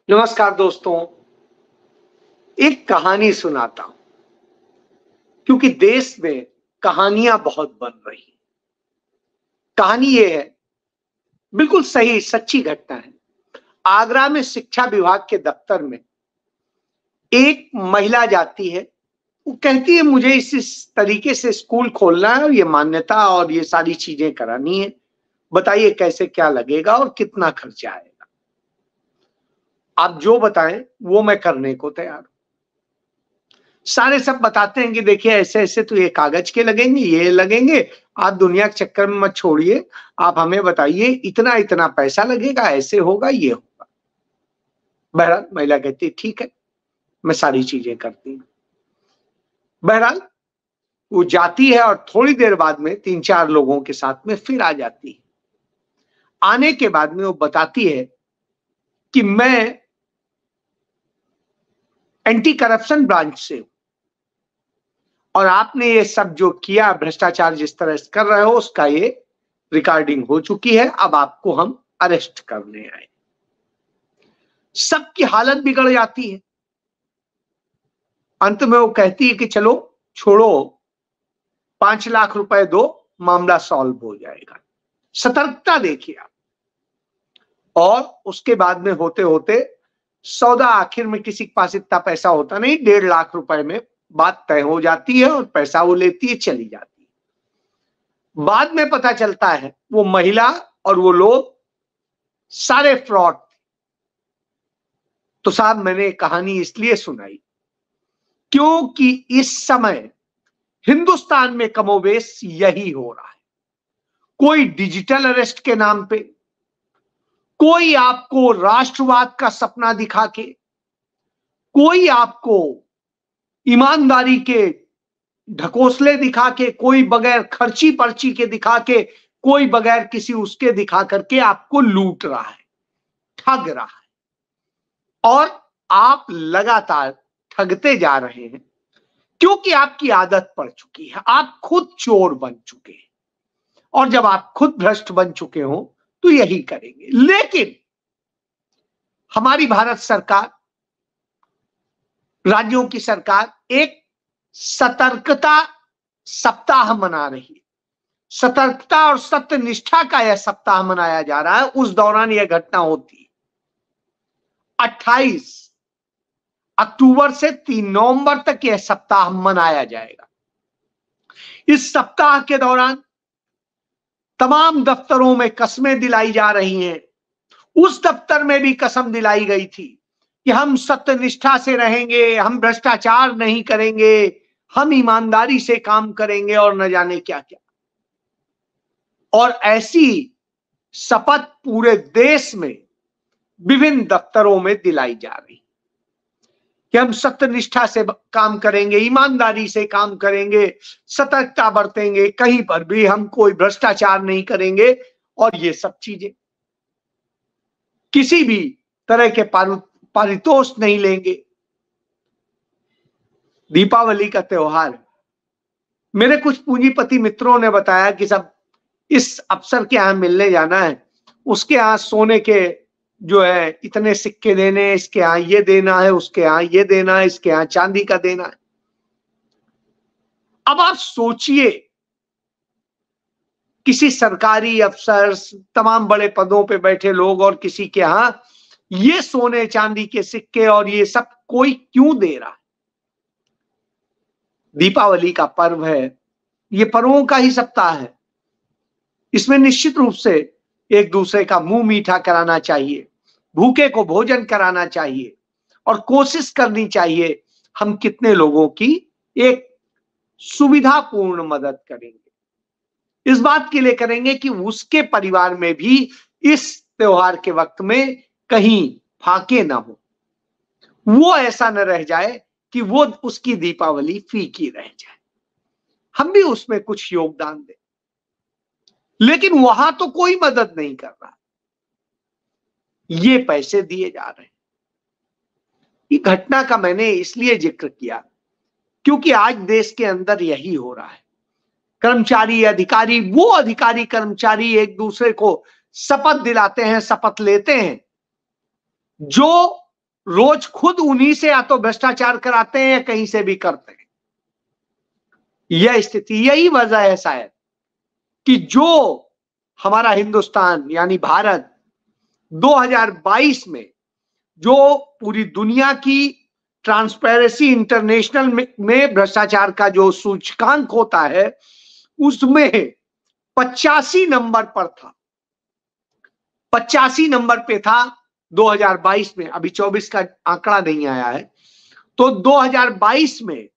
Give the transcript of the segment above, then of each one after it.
नमस्कार दोस्तों। एक कहानी सुनाता हूं क्योंकि देश में कहानियां बहुत बन रही। कहानी ये है, बिल्कुल सही सच्ची घटना है। आगरा में शिक्षा विभाग के दफ्तर में एक महिला जाती है। वो कहती है मुझे इस तरीके से स्कूल खोलना है और ये मान्यता और ये सारी चीजें करानी है। बताइए कैसे क्या लगेगा और कितना खर्चा आएगा। आप जो बताएं वो मैं करने को तैयार हूं। सारे सब बताते हैं कि देखिए ऐसे ऐसे तो ये कागज के लगेंगे, ये लगेंगे। आप दुनिया के चक्कर में मत छोड़िए, आप हमें बताइए इतना इतना पैसा लगेगा, ऐसे होगा, ये होगा। बहरहाल महिला कहती ठीक है, मैं सारी चीजें करती हूँ। बहरहाल वो जाती है और थोड़ी देर बाद में 3-4 लोगों के साथ में फिर आ जाती है। आने के बाद में वो बताती है कि मैं एंटी करप्शन ब्रांच से हूं और आपने ये सब जो किया, भ्रष्टाचार जिस तरह से कर रहे हो, उसका ये रिकॉर्डिंग हो चुकी है। अब आपको हम अरेस्ट करने आए। सबकी हालत बिगड़ जाती है। अंत में वो कहती है कि चलो छोड़ो, 5 लाख रुपए दो, मामला सॉल्व हो जाएगा। सतर्कता देखिए आप। और उसके बाद में होते होते सौदा, आखिर में किसी के पास इतना पैसा होता नहीं, 1.5 लाख रुपए में बात तय हो जाती है और पैसा वो लेती है, चली जाती है। बाद में पता चलता है वो महिला और वो लोग सारे फ्रॉड। तो साहब मैंने कहानी इसलिए सुनाई क्योंकि इस समय हिंदुस्तान में कमोबेश यही हो रहा है। कोई डिजिटल अरेस्ट के नाम पे, कोई आपको राष्ट्रवाद का सपना दिखा के, कोई आपको ईमानदारी के ढकोसले दिखा के, कोई बगैर खर्ची पर्ची के दिखा के, कोई बगैर किसी उसके दिखा करके आपको लूट रहा है, ठग रहा है। और आप लगातार ठगते जा रहे हैं क्योंकि आपकी आदत पड़ चुकी है। आप खुद चोर बन चुके हैं और जब आप खुद भ्रष्ट बन चुके हो तो यही करेंगे। लेकिन हमारी भारत सरकार, राज्यों की सरकार एक सतर्कता सप्ताह मना रही है। सतर्कता और सत्य निष्ठा का यह सप्ताह मनाया जा रहा है। उस दौरान यह घटना होती है। 28 अक्टूबर से 3 नवंबर तक यह सप्ताह मनाया जाएगा। इस सप्ताह के दौरान तमाम दफ्तरों में कस्में दिलाई जा रही हैं। उस दफ्तर में भी कसम दिलाई गई थी कि हम सत्यनिष्ठा से रहेंगे, हम भ्रष्टाचार नहीं करेंगे, हम ईमानदारी से काम करेंगे और न जाने क्या क्या। और ऐसी शपथ पूरे देश में विभिन्न दफ्तरों में दिलाई जा रही कि हम सत्यनिष्ठा से काम करेंगे, ईमानदारी से काम करेंगे, सतर्कता बरतेंगे, कहीं पर भी हम कोई भ्रष्टाचार नहीं करेंगे और ये सब चीजें, किसी भी तरह के पारितोष नहीं लेंगे। दीपावली का त्योहार, मेरे कुछ पूंजीपति मित्रों ने बताया कि सब इस अफसर के यहां मिलने जाना है, उसके यहां सोने के जो है इतने सिक्के देने, इसके यहां ये देना है, उसके यहां ये देना है, इसके यहां चांदी का देना है। अब आप सोचिए, किसी सरकारी अफसर, तमाम बड़े पदों पे बैठे लोग और किसी के यहां ये सोने चांदी के सिक्के और ये सब कोई क्यों दे रहा है? दीपावली का पर्व है, ये पर्वों का ही सप्ताह है। इसमें निश्चित रूप से एक दूसरे का मुंह मीठा कराना चाहिए, भूखे को भोजन कराना चाहिए और कोशिश करनी चाहिए हम कितने लोगों की एक सुविधापूर्ण मदद करेंगे। इस बात के लिए करेंगे कि उसके परिवार में भी इस त्योहार के वक्त में कहीं फाके ना हो, वो ऐसा न रह जाए कि वो उसकी दीपावली फीकी रह जाए। हम भी उसमें कुछ योगदान दें। लेकिन वहां तो कोई मदद नहीं कर रहा, ये पैसे दिए जा रहे हैं। ये घटना का मैंने इसलिए जिक्र किया क्योंकि आज देश के अंदर यही हो रहा है। कर्मचारी अधिकारी, वो अधिकारी कर्मचारी एक दूसरे को शपथ दिलाते हैं, शपथ लेते हैं, जो रोज खुद उन्हीं से या तो भ्रष्टाचार कराते हैं या कहीं से भी करते हैं। यह स्थिति, यही वजह है शायद कि जो हमारा हिंदुस्तान यानी भारत 2022 में जो पूरी दुनिया की ट्रांसपेरेंसी इंटरनेशनल में भ्रष्टाचार का जो सूचकांक होता है उसमें 85 नंबर पर था, 85 नंबर पे था 2022 में। अभी 24 का आंकड़ा नहीं आया है, तो 2022 में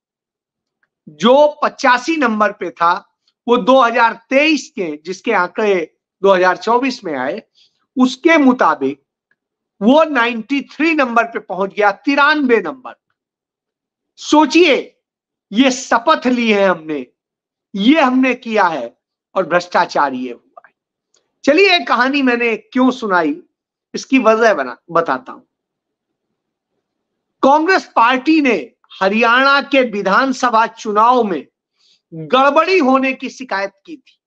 जो 85 नंबर पे था वो 2023 के जिसके आंकड़े 2024 में आए उसके मुताबिक वो 93 नंबर पे पहुंच गया, 93 नंबर। सोचिए, ये शपथ ली है हमने, ये हमने किया है और भ्रष्टाचार ये हुआ है। चलिए, एक कहानी मैंने क्यों सुनाई इसकी वजह बताता हूं। कांग्रेस पार्टी ने हरियाणा के विधानसभा चुनाव में गड़बड़ी होने की शिकायत की थी।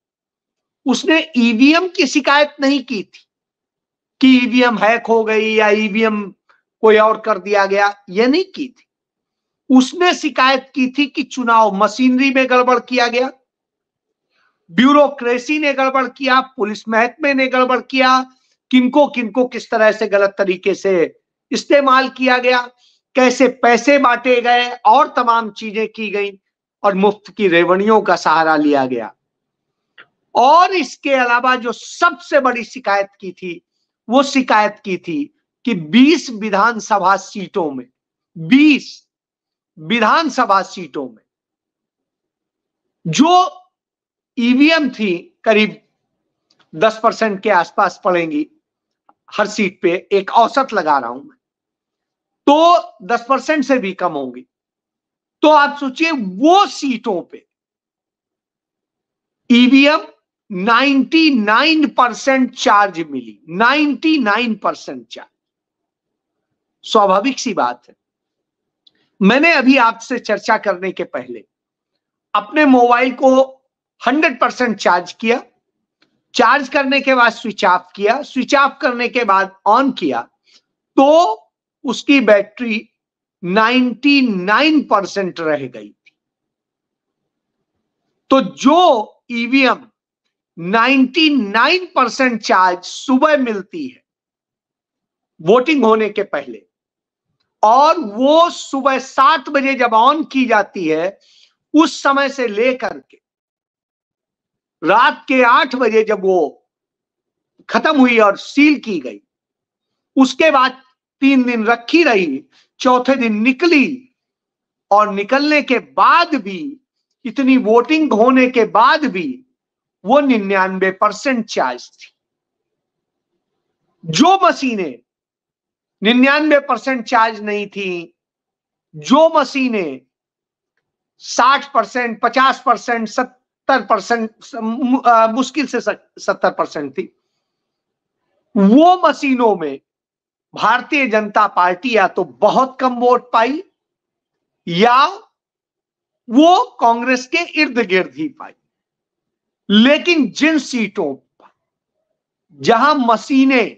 उसने ईवीएम की शिकायत नहीं की थी कि ईवीएम हैक हो गई या ईवीएम कोई और कर दिया गया, यह नहीं की थी। उसने शिकायत की थी कि चुनाव मशीनरी में गड़बड़ किया गया, ब्यूरोक्रेसी ने गड़बड़ किया, पुलिस महकमे ने गड़बड़ किया, किनको किनको किस तरह से गलत तरीके से इस्तेमाल किया गया, कैसे पैसे बांटे गए और तमाम चीजें की गई और मुफ्त की रेवड़ियों का सहारा लिया गया। और इसके अलावा जो सबसे बड़ी शिकायत की थी वो शिकायत की थी कि 20 विधानसभा सीटों में 20 विधानसभा सीटों में जो ईवीएम थी करीब 10% के आसपास पड़ेंगी हर सीट पे, एक औसत लगा रहा हूं मैं, तो 10% से भी कम होंगी। तो आप सोचिए वो सीटों पे ईवीएम 99% चार्ज मिली, 99% चार्ज। स्वाभाविक सी बात है, मैंने अभी आपसे चर्चा करने के पहले अपने मोबाइल को 100% चार्ज किया, चार्ज करने के बाद स्विच ऑफ किया, स्विच ऑफ करने के बाद ऑन किया तो उसकी बैटरी 99% रह गई थी। तो जो ईवीएम 99% चार्ज सुबह मिलती है वोटिंग होने के पहले और वो सुबह 7 बजे जब ऑन की जाती है उस समय से लेकर के रात के 8 बजे जब वो खत्म हुई और सील की गई, उसके बाद 3 दिन रखी रही, चौथे दिन निकली और निकलने के बाद भी, इतनी वोटिंग होने के बाद भी वो 99% चार्ज थी। जो मशीनें 99% चार्ज नहीं थी, जो मशीनें 60%, 50%, 70%, मुश्किल से 70% थी, वो मशीनों में भारतीय जनता पार्टी या तो बहुत कम वोट पाई या वो कांग्रेस के इर्द गिर्द ही पाई। लेकिन जिन सीटों पर जहां मशीनें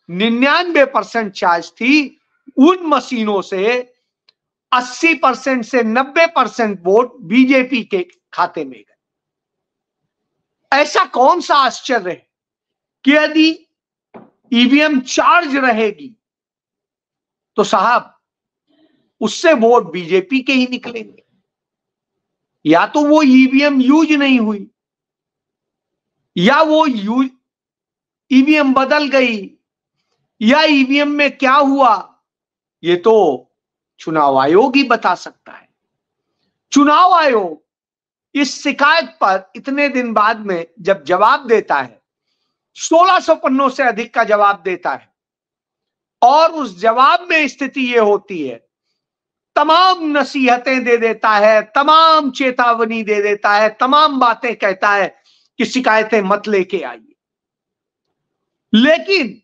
99% चार्ज थी, उन मशीनों से 80% से 90% वोट बीजेपी के खाते में गए। ऐसा कौन सा आश्चर्य है कि यदि ईवीएम चार्ज रहेगी तो साहब उससे वोट बीजेपी के ही निकलेंगे। या तो वो ईवीएम यूज नहीं हुई या वो ईवीएम बदल गई या ईवीएम में क्या हुआ, ये तो चुनाव आयोग ही बता सकता है। चुनाव आयोग इस शिकायत पर इतने दिन बाद में जब जवाब देता है, 1600 पन्नों से अधिक का जवाब देता है और उस जवाब में स्थिति ये होती है, तमाम नसीहतें दे देता है, तमाम चेतावनी दे देता है, तमाम बातें कहता है कि शिकायतें मत लेके आइए। लेकिन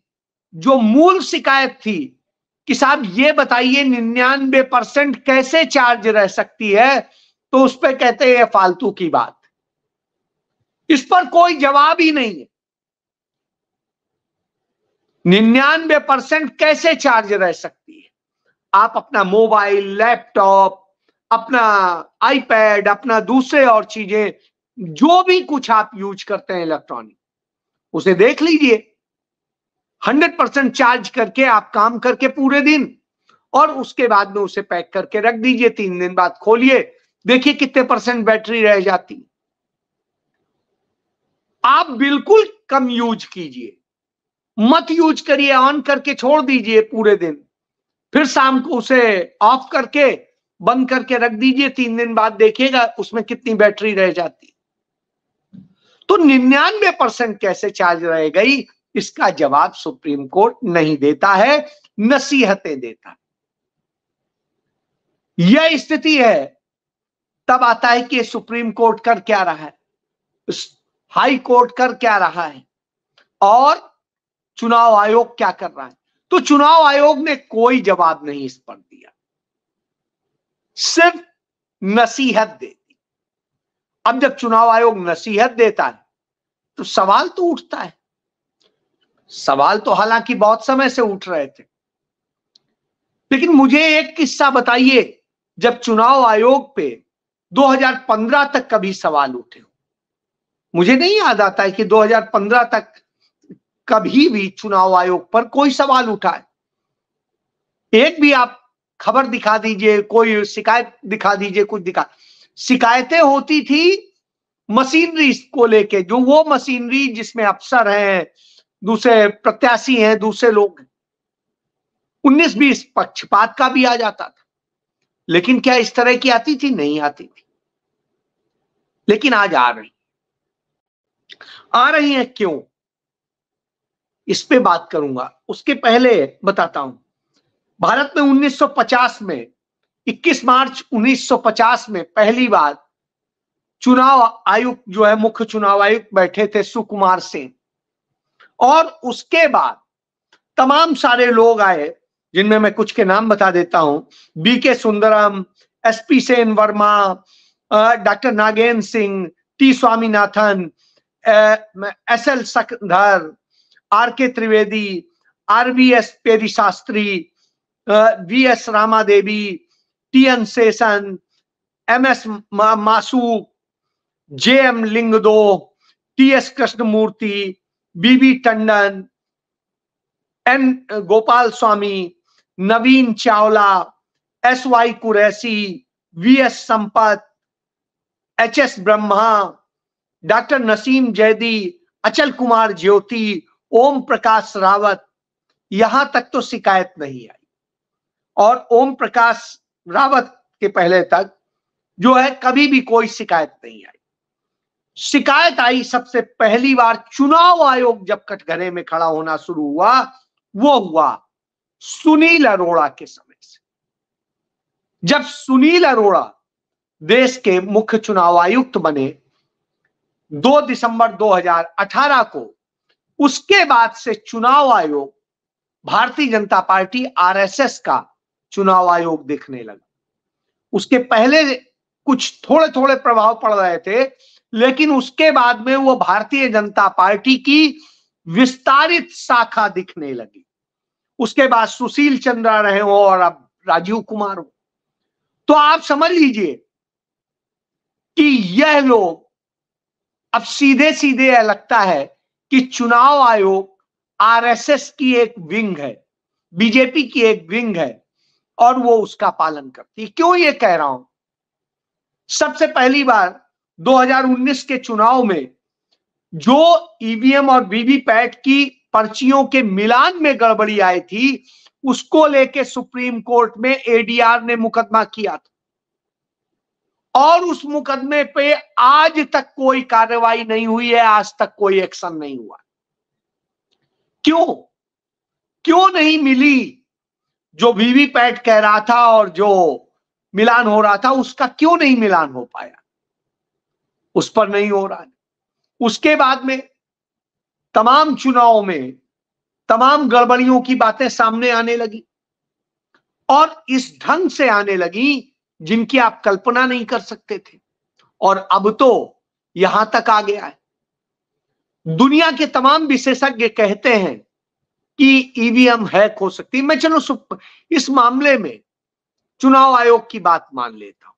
जो मूल शिकायत थी कि साहब ये बताइए 99% कैसे चार्ज रह सकती है, तो उस पर कहते हैं फालतू की बात, इस पर कोई जवाब ही नहीं है। 99% कैसे चार्ज रह सकती है? आप अपना मोबाइल, लैपटॉप, अपना आईपैड, अपना दूसरे और चीजें, जो भी कुछ आप यूज करते हैं इलेक्ट्रॉनिक, उसे देख लीजिए। 100% चार्ज करके आप काम करके पूरे दिन, और उसके बाद में उसे पैक करके रख दीजिए। 3 दिन बाद खोलिए, देखिए कितने % बैटरी रह जाती। आप बिल्कुल कम यूज कीजिए, मत यूज करिए, ऑन करके छोड़ दीजिए पूरे दिन, फिर शाम को उसे ऑफ करके बंद करके रख दीजिए। 3 दिन बाद देखिएगा उसमें कितनी बैटरी रह जाती। तो 99% कैसे चार्ज रह गई, इसका जवाब सुप्रीम कोर्ट नहीं देता है, नसीहतें देता है। यह स्थिति है, तब आता है कि सुप्रीम कोर्ट कर क्या रहा है, हाई कोर्ट कर क्या रहा है, और चुनाव आयोग क्या कर रहा है। तो चुनाव आयोग ने कोई जवाब नहीं इस पर दिया, सिर्फ नसीहत दे दी। अब जब चुनाव आयोग नसीहत देता है तो सवाल तो उठता है। सवाल तो हालांकि बहुत समय से उठ रहे थे, लेकिन मुझे एक किस्सा बताइए जब चुनाव आयोग पे 2015 तक कभी सवाल उठे हो। मुझे नहीं याद आता है कि 2015 तक कभी भी चुनाव आयोग पर कोई सवाल उठा है। एक भी आप खबर दिखा दीजिए, कोई शिकायत दिखा दीजिए, कुछ दिखा। शिकायतें होती थी मशीनरी को लेके, जो वो मशीनरी जिसमें अफसर हैं, दूसरे प्रत्याशी हैं, दूसरे लोग हैं। 19-20 पक्षपात का भी आ जाता था, लेकिन क्या इस तरह की आती थी? नहीं आती थी। लेकिन आज आ रही हैं। क्यों, इस पे बात करूंगा। उसके पहले बताता हूं, भारत में 1950 में 21 मार्च 1950 में पहली बार चुनाव आयुक्त जो है, मुख्य चुनाव आयुक्त बैठे थे सुकुमार सेन, और उसके बाद तमाम सारे लोग आए, जिनमें मैं कुछ के नाम बता देता हूं। BK Sundaram, SP Sen Verma, doctor Nagendra Singh, T Swaminathan, SL Shakdhar, RK Trivedi, RVS Peri Sastri, VS Ramadevi, TN Seshan, MS मासूक, JM Lyngdoh, TS Krishnamurthy, BB Tandon, N Gopal Swami, Navin Chawla, SY Quraishi, VS Sampath, HS Brahma, doctor Nasim Zaidi, Achal Kumar ज्योति, ओम प्रकाश रावत। यहां तक तो शिकायत नहीं आई, और ओम प्रकाश रावत के पहले तक जो है कभी भी कोई शिकायत नहीं आई। शिकायत आई सबसे पहली बार चुनाव आयोग जब कटघरे में खड़ा होना शुरू हुआ, वो हुआ सुनील अरोड़ा के समय से। जब सुनील अरोड़ा देश के मुख्य चुनाव आयुक्त बने 2 दिसंबर 2018 को, उसके बाद से चुनाव आयोग भारतीय जनता पार्टी आरएसएस का चुनाव आयोग दिखने लगा। उसके पहले कुछ थोड़े थोड़े प्रभाव पड़ रहे थे, लेकिन उसके बाद में वो भारतीय जनता पार्टी की विस्तारित शाखा दिखने लगी। उसके बाद सुशील चंद्रा रहे हो और अब राजीव कुमार हो। तो आप समझ लीजिए कि यह लोग अब सीधे सीधे लगता है कि चुनाव आयोग आरएसएस की एक विंग है, बीजेपी की एक विंग है, और वो उसका पालन करती है। क्यों ये कह रहा हूं? सबसे पहली बार 2019 के चुनाव में जो ईवीएम और वीवीपैट की पर्चियों के मिलान में गड़बड़ी आई थी, उसको लेके सुप्रीम कोर्ट में एडीआर ने मुकदमा किया था, और उस मुकदमे पे आज तक कोई कार्रवाई नहीं हुई है, आज तक कोई एक्शन नहीं हुआ। क्यों नहीं मिली? जो वीवीपैट कह रहा था और जो मिलान हो रहा था, उसका क्यों नहीं मिलान हो पाया? उस पर नहीं हो रहा है। उसके बाद में तमाम चुनावों में तमाम गड़बड़ियों की बातें सामने आने लगी, और इस ढंग से आने लगी जिनकी आप कल्पना नहीं कर सकते थे। और अब तो यहां तक आ गया है, दुनिया के तमाम विशेषज्ञ कहते हैं कि ईवीएम हैक हो सकती है। मैं चलो इस मामले में चुनाव आयोग की बात मान लेता हूं,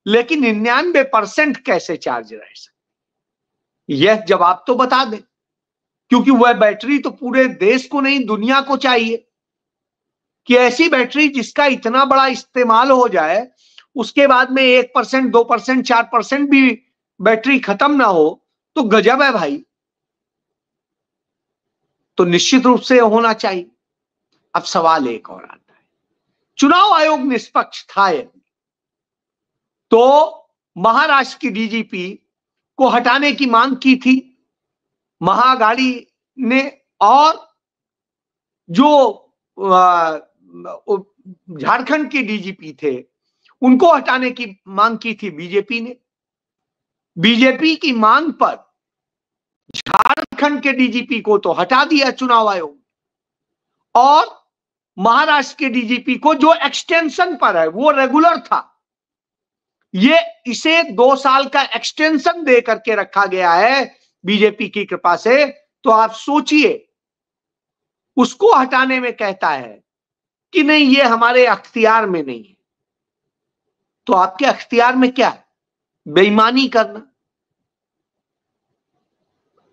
लेकिन 99% कैसे चार्ज रह सकती, यह जवाब तो बता दें, क्योंकि वह बैटरी तो पूरे देश को नहीं दुनिया को चाहिए कि ऐसी बैटरी जिसका इतना बड़ा इस्तेमाल हो जाए, उसके बाद में 1%, 2%, 4% भी बैटरी खत्म ना हो तो गजब है भाई। तो निश्चित रूप से होना चाहिए। अब सवाल एक और आता है, चुनाव आयोग निष्पक्ष था तो महाराष्ट्र की डीजीपी को हटाने की मांग की थी महाअघाड़ी ने, और जो झारखंड के डीजीपी थे उनको हटाने की मांग की थी बीजेपी ने। बीजेपी की मांग पर झारखंड के डीजीपी को तो हटा दिया चुनाव आयोग, और महाराष्ट्र के डीजीपी को जो एक्सटेंशन पर है वो रेगुलर था, ये इसे 2 साल का एक्सटेंशन दे करके रखा गया है बीजेपी की कृपा से। तो आप सोचिए, उसको हटाने में कहता है कि नहीं ये हमारे अख्तियार में नहीं है। तो आपके अख्तियार में क्या है? बेईमानी करना।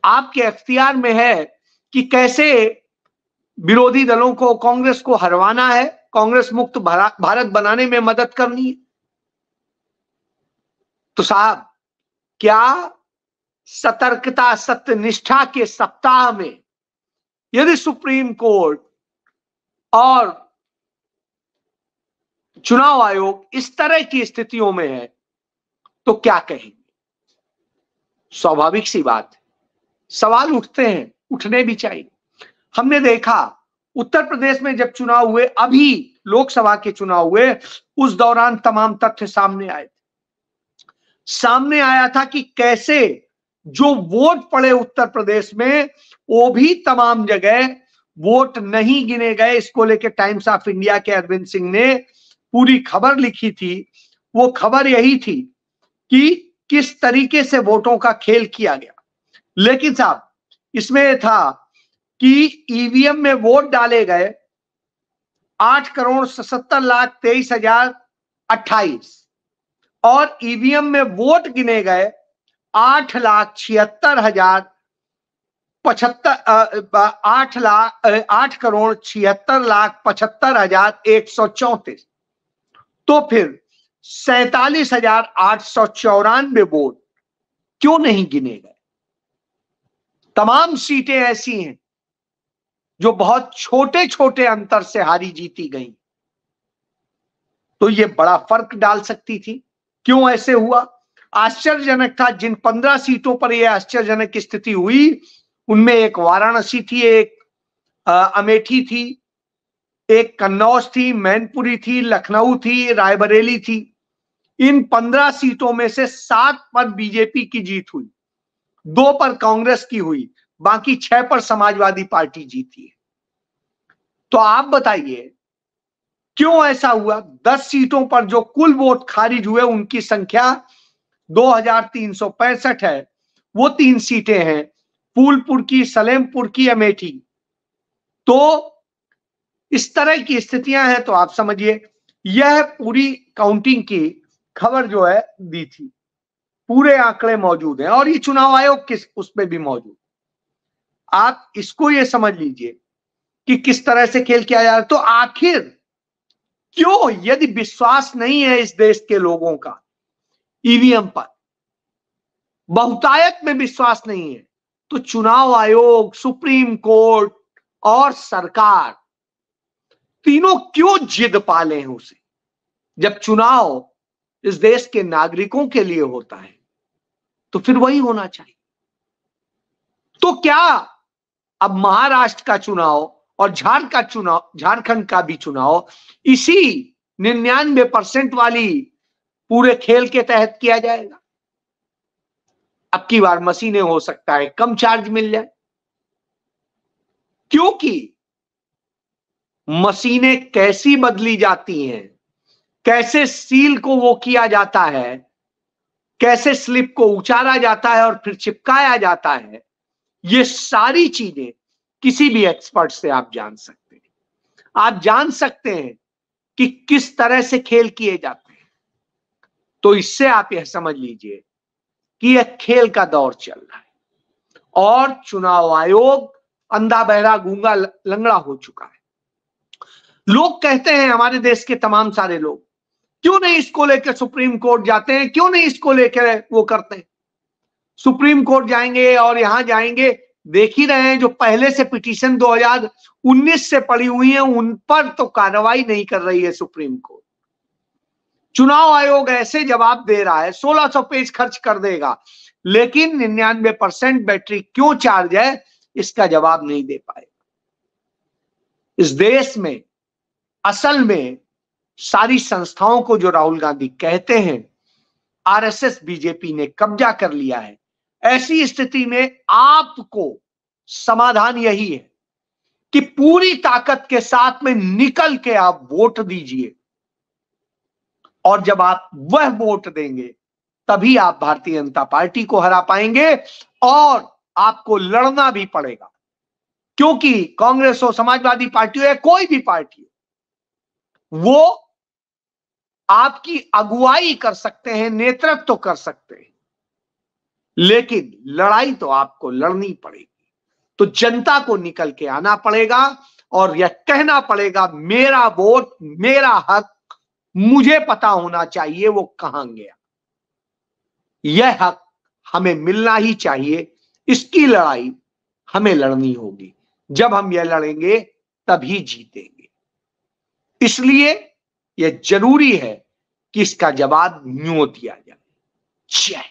आपके अख्तियार में है कि कैसे विरोधी दलों को, कांग्रेस को हरवाना है, कांग्रेस मुक्त भारत बनाने में मदद करनी है। तो साहब, क्या सतर्कता सत्यनिष्ठा के सप्ताह में यदि सुप्रीम कोर्ट और चुनाव आयोग इस तरह की स्थितियों में है तो क्या कहेंगे? स्वाभाविक सी बात है, सवाल उठते हैं, उठने भी चाहिए। हमने देखा उत्तर प्रदेश में जब चुनाव हुए, अभी लोकसभा के चुनाव हुए, उस दौरान तमाम तथ्य सामने आए थे। सामने आया था कि कैसे जो वोट पड़े उत्तर प्रदेश में वो भी तमाम जगह वोट नहीं गिने गए। इसको लेकर टाइम्स ऑफ इंडिया के अरविंद सिंह ने पूरी खबर लिखी थी। वो खबर यही थी कि किस तरीके से वोटों का खेल किया गया। लेकिन साहब, इसमें था कि ईवीएम में वोट डाले गए 8,77,23,028 और ईवीएम में वोट गिने गए 8,76,75,134। तो फिर 47,894 वोट क्यों नहीं गिने गए? तमाम सीटें ऐसी हैं जो बहुत छोटे छोटे अंतर से हारी जीती गई, तो ये बड़ा फर्क डाल सकती थी। क्यों ऐसे हुआ? आश्चर्यजनक था। जिन 15 सीटों पर यह आश्चर्यजनक स्थिति हुई, उनमें एक वाराणसी थी, एक अमेठी थी, एक कन्नौज थी, मैनपुरी थी, लखनऊ थी, रायबरेली थी। इन 15 सीटों में से 7 पर बीजेपी की जीत हुई, 2 पर कांग्रेस की हुई, बाकी 6 पर समाजवादी पार्टी जीती है। तो आप बताइए क्यों ऐसा हुआ? 10 सीटों पर जो कुल वोट खारिज हुए उनकी संख्या 2,365 है। वो 3 सीटें हैं, फूलपुर की, सलेमपुर की, अमेठी। तो इस तरह की स्थितियां हैं। तो आप समझिए, यह पूरी काउंटिंग की खबर जो है दी थी, पूरे आंकड़े मौजूद हैं और ये चुनाव आयोग किस उसमें भी मौजूद। आप इसको ये समझ लीजिए कि किस तरह से खेल किया जा रहा है। तो आखिर क्यों, यदि विश्वास नहीं है इस देश के लोगों का ईवीएम पर, बहुतायत में विश्वास नहीं है, तो चुनाव आयोग, सुप्रीम कोर्ट और सरकार तीनों क्यों जिद पाले हैं उसे? जब चुनाव इस देश के नागरिकों के लिए होता है तो फिर वही होना चाहिए। तो क्या अब महाराष्ट्र का चुनाव और झारखंड का भी चुनाव इसी 99% वाली पूरे खेल के तहत किया जाएगा? अब की बार मशीनें हो सकता है कम चार्ज मिल जाए, क्योंकि मशीनें कैसी बदली जाती हैं, कैसे सील को वो किया जाता है, कैसे स्लिप को उचारा जाता है और फिर चिपकाया जाता है, ये सारी चीजें किसी भी एक्सपर्ट से आप जान सकते हैं। आप जान सकते हैं कि किस तरह से खेल किए जाते हैं। तो इससे आप यह समझ लीजिए कि यह खेल का दौर चल रहा है और चुनाव आयोग अंधा बहरा गूंगा लंगड़ा हो चुका है। लोग कहते हैं, हमारे देश के तमाम सारे लोग, क्यों नहीं इसको लेकर सुप्रीम कोर्ट जाते हैं, क्यों नहीं इसको लेकर वो करते हैं। सुप्रीम कोर्ट जाएंगे और यहां जाएंगे, देख ही रहे हैं जो पहले से पिटीशन 2019 से पड़ी हुई है उन पर तो कार्रवाई नहीं कर रही है सुप्रीम कोर्ट। चुनाव आयोग ऐसे जवाब दे रहा है, 1600 पेज खर्च कर देगा, लेकिन 99% बैटरी क्यों चार्ज है इसका जवाब नहीं दे पाएगा। इस देश में असल में सारी संस्थाओं को जो राहुल गांधी कहते हैं आरएसएस बीजेपी ने कब्जा कर लिया है। ऐसी स्थिति में आपको समाधान यही है कि पूरी ताकत के साथ में निकल के आप वोट दीजिए, और जब आप वह वोट देंगे तभी आप भारतीय जनता पार्टी को हरा पाएंगे। और आपको लड़ना भी पड़ेगा, क्योंकि कांग्रेस हो, समाजवादी पार्टी हो या कोई भी पार्टी हो, वो आपकी अगुवाई कर सकते हैं, नेतृत्व तो कर सकते हैं, लेकिन लड़ाई तो आपको लड़नी पड़ेगी। तो जनता को निकल के आना पड़ेगा और यह कहना पड़ेगा, मेरा वोट, मेरा हक मुझे पता होना चाहिए वो कहां गया। यह हक हमें मिलना ही चाहिए। इसकी लड़ाई हमें लड़नी होगी। जब हम यह लड़ेंगे तभी जीतेंगे। इसलिए यह जरूरी है कि इसका जवाब न्यों दिया जाए। जय